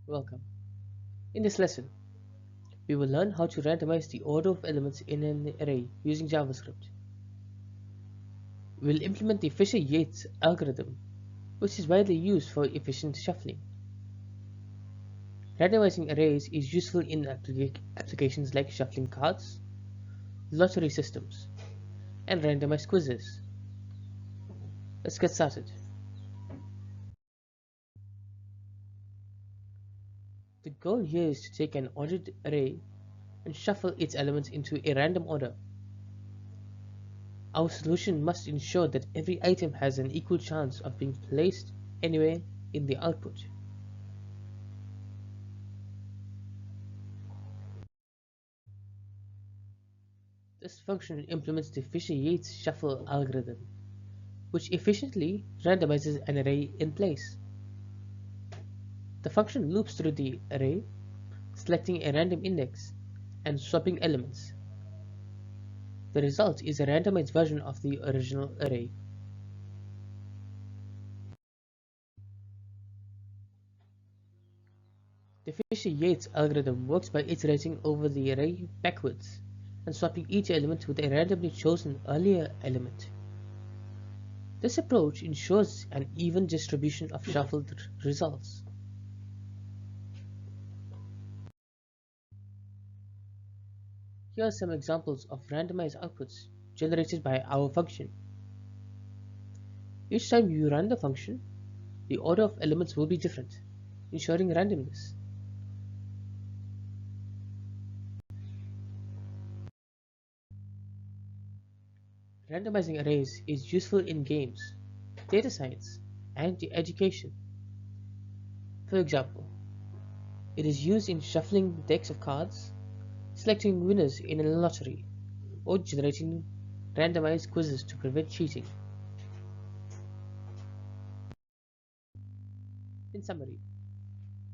Welcome. In this lesson, we will learn how to randomize the order of elements in an array using JavaScript. We will implement the Fisher-Yates algorithm, which is widely used for efficient shuffling. Randomizing arrays is useful in applications like shuffling cards, lottery systems, and randomized quizzes. Let's get started. The goal here is to take an ordered array and shuffle its elements into a random order. Our solution must ensure that every item has an equal chance of being placed anywhere in the output. This function implements the Fisher-Yates Shuffle algorithm, which efficiently randomizes an array in place. The function loops through the array, selecting a random index and swapping elements. The result is a randomized version of the original array. The Fisher-Yates algorithm works by iterating over the array backwards and swapping each element with a randomly chosen earlier element. This approach ensures an even distribution of shuffled results. Here are some examples of randomized outputs generated by our function. Each time you run the function, the order of elements will be different, ensuring randomness. Randomizing arrays is useful in games, data science, and education. For example, it is used in shuffling decks of cards, selecting winners in a lottery, or generating randomized quizzes to prevent cheating. In summary,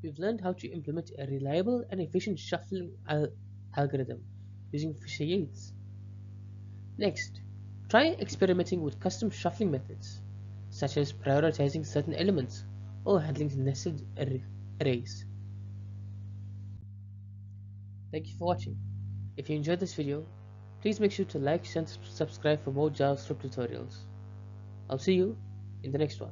we've learned how to implement a reliable and efficient shuffling algorithm using Fisher-Yates. Next, try experimenting with custom shuffling methods, such as prioritizing certain elements or handling nested arrays. Thank you for watching. If you enjoyed this video, please make sure to like and subscribe for more JavaScript tutorials. I'll see you in the next one.